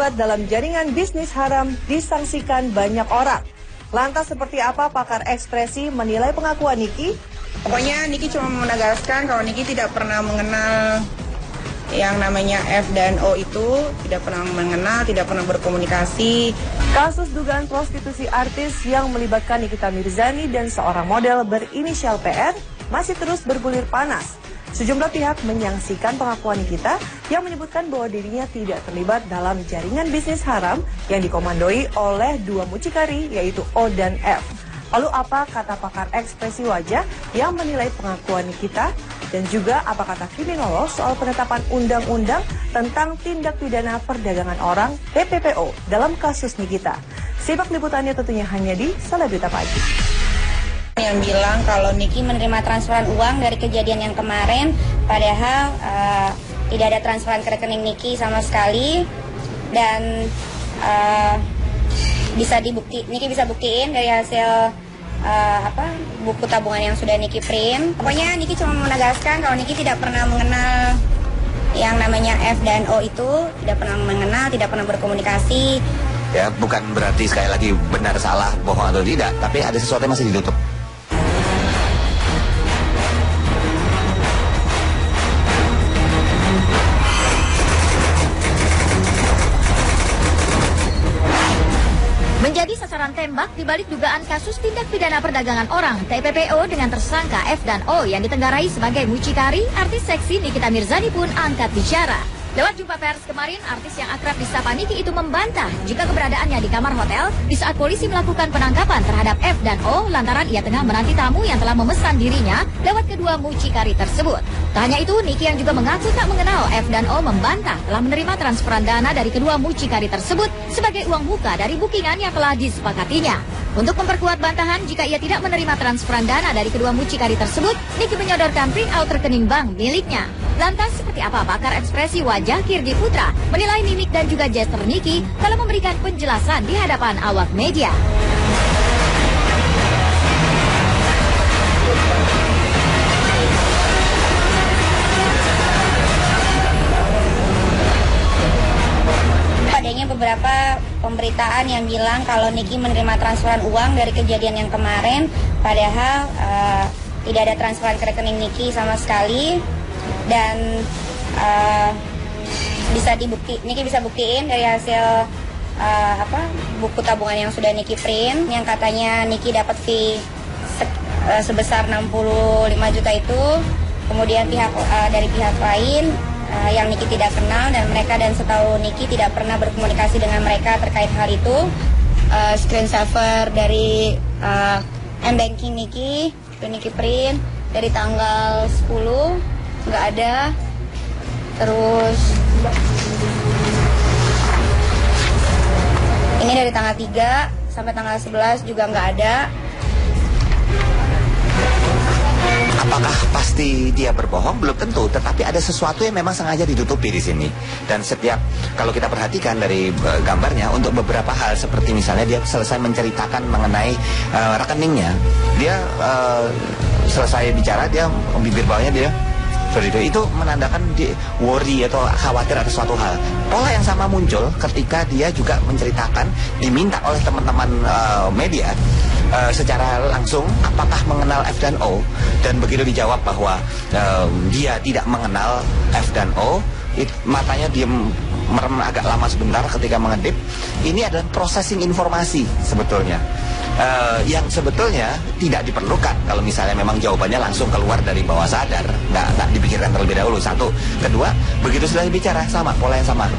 terlibat dalam jaringan bisnis haram disangsikan banyak orang. Lantas seperti apa pakar ekspresi menilai pengakuan Niki? Pokoknya Niki cuma menegaskan kalau Niki tidak pernah mengenal yang namanya F dan O itu, tidak pernah mengenal, tidak pernah berkomunikasi. Kasus dugaan prostitusi artis yang melibatkan Nikita Mirzani dan seorang model berinisial PR masih terus bergulir panas. Sejumlah pihak menyaksikan pengakuan Nikita yang menyebutkan bahwa dirinya tidak terlibat dalam jaringan bisnis haram yang dikomandoi oleh dua mucikari yaitu O dan F. Lalu apa kata pakar ekspresi wajah yang menilai pengakuan Nikita? Dan juga apa kata kriminolog soal penetapan undang-undang tentang tindak pidana perdagangan orang TPPO dalam kasus Nikita? Simak liputannya tentunya hanya di Selebrita Pagi. Yang bilang kalau Niki menerima transferan uang dari kejadian yang kemarin, padahal tidak ada transferan ke rekening Niki sama sekali, dan Niki bisa buktiin dari hasil buku tabungan yang sudah Niki print. Pokoknya Niki cuma menegaskan kalau Niki tidak pernah mengenal yang namanya F dan O itu, tidak pernah mengenal, tidak pernah berkomunikasi. Ya, bukan berarti sekali lagi benar salah, bohong atau tidak, tapi ada sesuatu yang masih ditutup. Menjadi sasaran tembak dibalik dugaan kasus tindak pidana perdagangan orang TPPO dengan tersangka F dan O yang ditenggarai sebagai mucikari, artis seksi Nikita Mirzani pun angkat bicara. Lewat jumpa pers kemarin, artis yang akrab disapa Niki itu membantah jika keberadaannya di kamar hotel di saat polisi melakukan penangkapan terhadap F dan O lantaran ia tengah menanti tamu yang telah memesan dirinya lewat kedua mucikari tersebut. Tak hanya itu, Niki yang juga mengaku tak mengenal F dan O membantah telah menerima transferan dana dari kedua mucikari tersebut sebagai uang muka dari bookingan yang telah disepakatinya. Untuk memperkuat bantahan jika ia tidak menerima transferan dana dari kedua mucikari tersebut, Niki menyodorkan print out rekening bank miliknya. Lantas seperti apa pakar ekspresi wajah Kirdi Putra menilai mimik dan juga gestur Niki dalam memberikan penjelasan di hadapan awak media? Adanya beberapa pemberitaan yang bilang kalau Niki menerima transferan uang dari kejadian yang kemarin, padahal tidak ada transferan ke rekening Niki sama sekali, dan Niki bisa buktiin dari hasil buku tabungan yang sudah Niki print, yang katanya Niki dapat fee sebesar 65 juta itu, kemudian dari pihak lain yang Niki tidak kenal dan setahu Niki tidak pernah berkomunikasi dengan mereka terkait hal itu. Screen saver dari M-Banking Niki, itu Niki print dari tanggal 10 nggak ada, terus ini dari tanggal 3 sampai tanggal 11 juga nggak ada. Apakah pasti dia berbohong? Belum tentu, tetapi ada sesuatu yang memang sengaja ditutupi di sini. Dan setiap, kalau kita perhatikan dari gambarnya, untuk beberapa hal seperti misalnya dia selesai menceritakan mengenai rekeningnya, dia selesai bicara, dia bibir bawahnya dia itu menandakan dia worry atau khawatir atas suatu hal. Pola yang sama muncul ketika dia juga menceritakan, diminta oleh teman-teman media secara langsung apakah mengenal F dan O, dan begitu dijawab bahwa dia tidak mengenal F dan O, matanya dia merem agak lama sebentar ketika mengedip. Ini adalah processing informasi sebetulnya, yang sebetulnya tidak diperlukan kalau misalnya memang jawabannya langsung keluar dari bawah sadar, nggak dipikirkan terlebih dahulu. Satu, kedua, begitu sudah bicara sama pola yang sama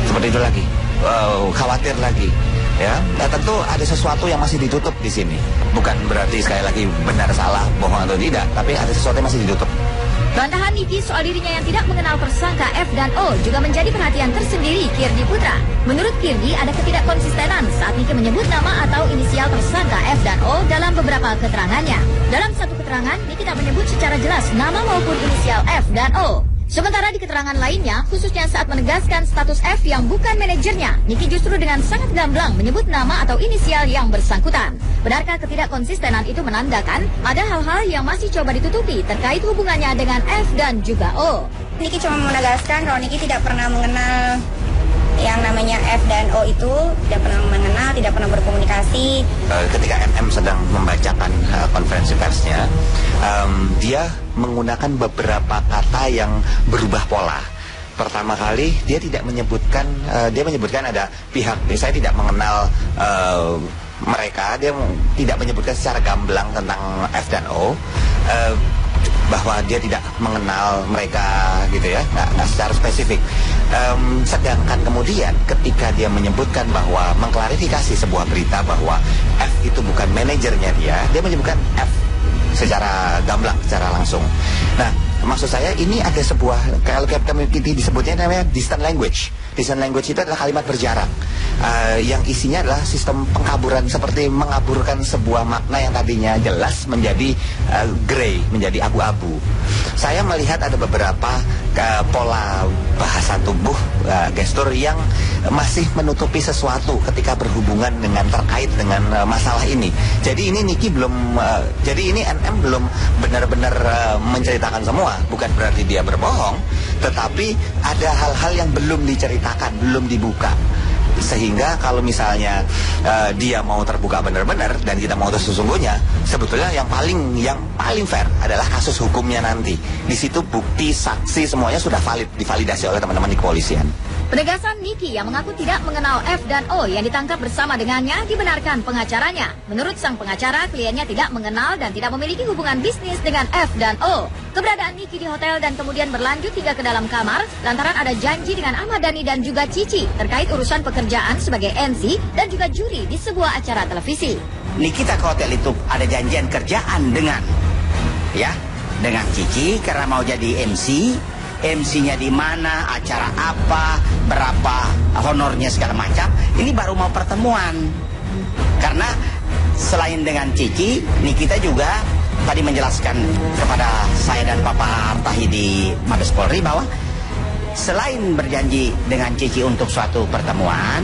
seperti itu lagi, khawatir lagi. Ya, tentu ada sesuatu yang masih ditutup di sini. Bukan berarti sekali lagi benar salah, bohong atau tidak, tapi ada sesuatu yang masih ditutup. Bantahan Niki soal dirinya yang tidak mengenal tersangka F dan O juga menjadi perhatian tersendiri Kirdi Putra. Menurut Kirdi, ada ketidakkonsistenan saat Niki menyebut nama atau inisial tersangka F dan O dalam beberapa keterangannya. Dalam satu keterangan, Niki tak menyebut secara jelas nama maupun inisial F dan O. Sementara di keterangan lainnya, khususnya saat menegaskan status F yang bukan manajernya, Niki justru dengan sangat gamblang menyebut nama atau inisial yang bersangkutan. Benarkah ketidakkonsistenan itu menandakan ada hal-hal yang masih coba ditutupi terkait hubungannya dengan F dan juga O? Niki cuma menegaskan kalau Niki tidak pernah mengenal yang namanya F dan O itu tidak pernah mengenal, tidak pernah berkomunikasi. Ketika MM sedang membacakan konferensi persnya, dia menggunakan beberapa kata yang berubah pola. Pertama kali dia tidak menyebutkan, dia menyebutkan ada pihak, saya tidak mengenal mereka, dia tidak menyebutkan secara gamblang tentang F dan O, bahwa dia tidak mengenal mereka gitu ya, nggak secara spesifik. Sedangkan kemudian ketika dia menyebutkan bahwa mengklarifikasi sebuah berita bahwa F itu bukan manajernya dia menyebutkan F secara gamblang, secara langsung. Nah, maksud saya ini ada sebuah, kalau kita disebutnya namanya distant language. Distant language itu adalah kalimat berjarak, yang isinya adalah sistem pengkaburan, seperti mengaburkan sebuah makna yang tadinya jelas menjadi grey, menjadi abu-abu. Saya melihat ada beberapa pola bahasa tubuh, gestur yang masih menutupi sesuatu ketika berhubungan dengan terkait dengan masalah ini. Jadi ini Niki belum, jadi ini NM belum benar-benar menceritakan semua. Bukan berarti dia berbohong, tetapi ada hal-hal yang belum diceritakan, belum dibuka. Sehingga kalau misalnya dia mau terbuka benar-benar dan kita mau sesungguhnya, sebetulnya yang paling fair adalah kasus hukumnya nanti. Di situ bukti, saksi semuanya sudah valid, divalidasi oleh teman-teman di kepolisian. Penegasan Niki yang mengaku tidak mengenal F dan O yang ditangkap bersama dengannya dibenarkan pengacaranya. Menurut sang pengacara, kliennya tidak mengenal dan tidak memiliki hubungan bisnis dengan F dan O. Keberadaan Niki di hotel dan kemudian berlanjut hingga ke dalam kamar lantaran ada janji dengan Ahmad Dhani dan juga Cici terkait urusan pekerjaan sebagai MC dan juga juri di sebuah acara televisi. Nikita ke hotel itu ada janjian kerjaan dengan Cici karena mau jadi MC. MC-nya di mana, acara apa, berapa honornya segala macam. Ini baru mau pertemuan. Karena selain dengan Cici, Nikita juga tadi menjelaskan kepada saya dan Papa Artahi di Mabes Polri bahwa selain berjanji dengan Cici untuk suatu pertemuan,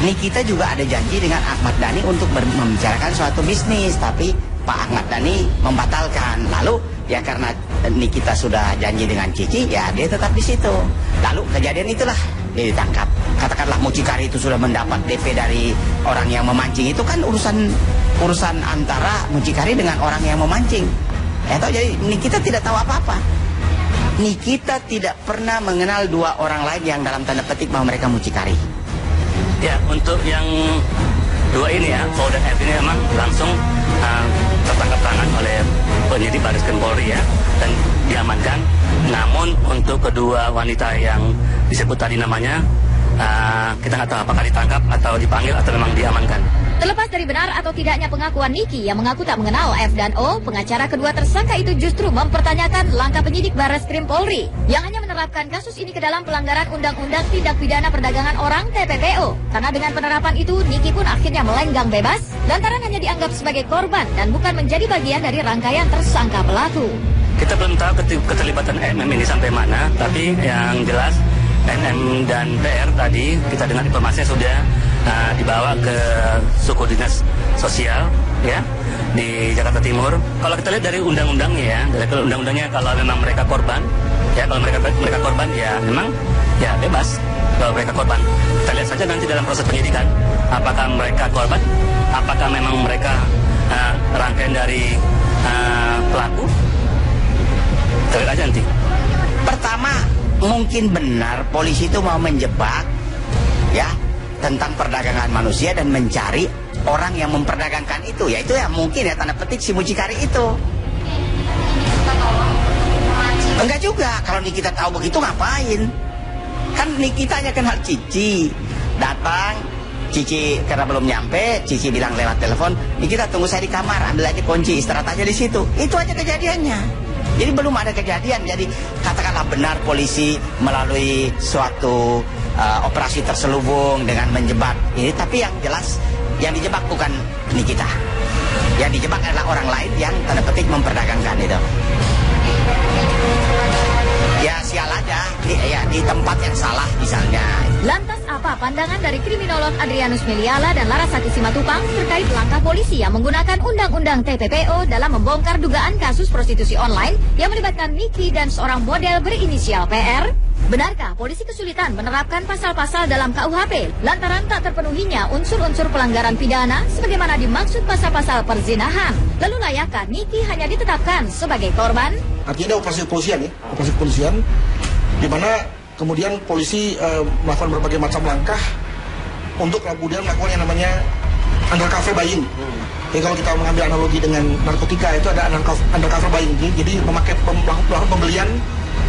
Nikita juga ada janji dengan Ahmad Dhani untuk membicarakan suatu bisnis, tapi Pak Ahmad Dhani membatalkan. Lalu ya karena Nikita sudah janji dengan Cici, ya dia tetap di situ. Lalu kejadian itulah dia ditangkap. Katakanlah mucikari itu sudah mendapat DP dari orang yang memancing, itu kan urusan antara mucikari dengan orang yang memancing. Jadi Nikita tidak tahu apa-apa. Nikita tidak pernah mengenal dua orang lain yang dalam tanda petik bahwa mereka mucikari. Ya, untuk yang dua ini ya, O dan F ini memang langsung tertangkap tangan oleh penyidik Baris Krim Polri ya, dan diamankan. Namun untuk kedua wanita yang disebut tadi namanya, kita nggak tahu apakah ditangkap atau dipanggil atau memang diamankan. Terlepas dari benar atau tidaknya pengakuan Niki yang mengaku tak mengenal F dan O, pengacara kedua tersangka itu justru mempertanyakan langkah penyidik Baris Krim Polri yang hanya menerapkan kasus ini ke dalam pelanggaran Undang-Undang Tindak Pidana Perdagangan Orang (TPPO). Karena dengan penerapan itu, Niki pun akhirnya melenggang bebas lantaran hanya dianggap sebagai korban dan bukan menjadi bagian dari rangkaian tersangka pelaku. Kita belum tahu keterlibatan MM ini sampai mana, tapi yang jelas NM dan PR tadi kita dengar informasinya sudah dibawa ke suku dinas sosial ya di Jakarta Timur. Kalau kita lihat dari undang-undangnya ya, dari undang-undangnya kalau memang mereka korban ya, kalau mereka korban ya memang ya bebas kalau mereka korban. Kita lihat saja nanti dalam proses penyidikan apakah mereka korban, apakah memang mereka rangkaian dari pelaku. Kita lihat aja nanti. Pertama, mungkin benar polisi itu mau menjebak ya tentang perdagangan manusia dan mencari orang yang memperdagangkan itu. Ya itu ya mungkin ya tanda petik si mucikari itu. Enggak juga, kalau Nikita tahu begitu ngapain? Kan Nikita hanya kenal Cici. Datang, Cici karena belum nyampe, Cici bilang lewat telepon, Nikita tunggu saya di kamar, ambil aja kunci, istirahat aja di situ. Itu aja kejadiannya. Jadi belum ada kejadian. Jadi katakanlah benar polisi melalui suatu operasi terselubung dengan menjebak ini, tapi yang jelas yang dijebak bukan Nikita. Yang dijebak adalah orang lain yang tanda petik memperdagangkan itu. Ya sial aja, di tempat yang salah misalnya. Lantas apa pandangan dari kriminolog Adrianus Meliala dan Larasati Simatupang terkait langkah polisi yang menggunakan Undang-Undang TPPO dalam membongkar dugaan kasus prostitusi online yang melibatkan Niki dan seorang model berinisial PR? Benarkah polisi kesulitan menerapkan pasal-pasal dalam KUHP lantaran tak terpenuhinya unsur-unsur pelanggaran pidana sebagaimana dimaksud pasal-pasal perzinahan? Lalu layakkah Niki hanya ditetapkan sebagai korban? Artinya ada operasi kepolisian, di mana kemudian polisi melakukan berbagai macam langkah untuk kemudian melakukan yang namanya undercover buying. Jadi kalau kita mengambil analogi dengan narkotika, itu ada undercover buying. Jadi melakukan pembelian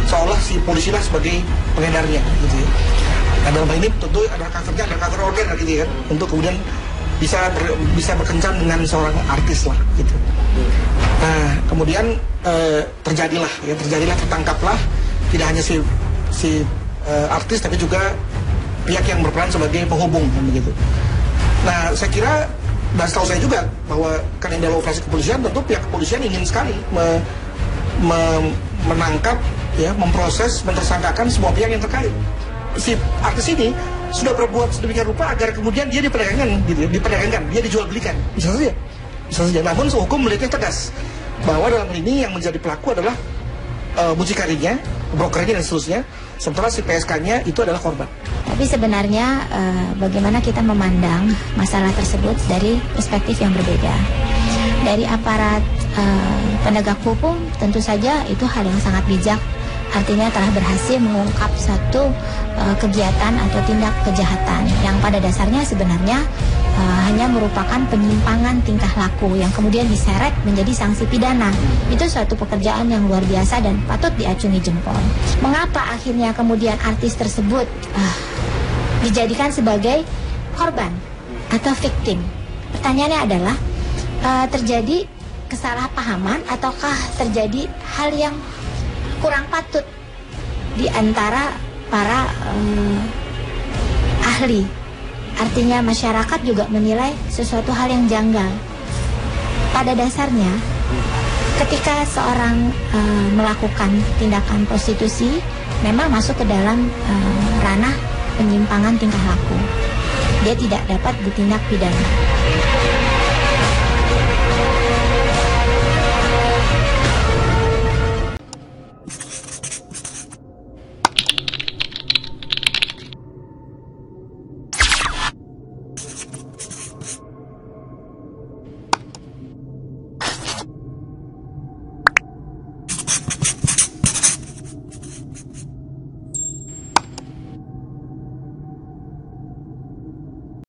seolah si polisi lah sebagai pengedarnya gitu ya. Nah dalam hal ini tentu undercover order gitu ya, untuk kemudian bisa berkencan dengan seorang artis lah gitu. Nah kemudian terjadilah tertangkaplah tidak hanya si artis tapi juga pihak yang berperan sebagai penghubung begitu. Nah saya kira dan setahu saya juga bahwa karena ini adalah operasi kepolisian, tentu pihak kepolisian ingin sekali menangkap, ya, memproses, mentersangkakan semua pihak yang terkait. Si artis ini sudah berbuat sedemikian rupa agar kemudian dia diperdagangkan, gitu, dia dijual belikan, bisa saja. Namun hukum melihatnya tegas bahwa dalam hal ini yang menjadi pelaku adalah mucikarinya, brokernya dan seterusnya, sementara si PSK-nya itu adalah korban. Tapi sebenarnya bagaimana kita memandang masalah tersebut dari perspektif yang berbeda. Dari aparat penegak hukum tentu saja itu hal yang sangat bijak, artinya telah berhasil mengungkap satu kegiatan atau tindak kejahatan yang pada dasarnya sebenarnya hanya merupakan penyimpangan tingkah laku yang kemudian diseret menjadi sanksi pidana. Itu suatu pekerjaan yang luar biasa dan patut diacungi jempol. Mengapa akhirnya kemudian artis tersebut dijadikan sebagai korban atau victim? Pertanyaannya adalah terjadi kesalahpahaman ataukah terjadi hal yang kurang patut di antara para ahli. Artinya masyarakat juga menilai sesuatu hal yang janggal. Pada dasarnya ketika seorang melakukan tindakan prostitusi memang masuk ke dalam ranah penyimpangan tingkah laku. Dia tidak dapat ditindak pidana.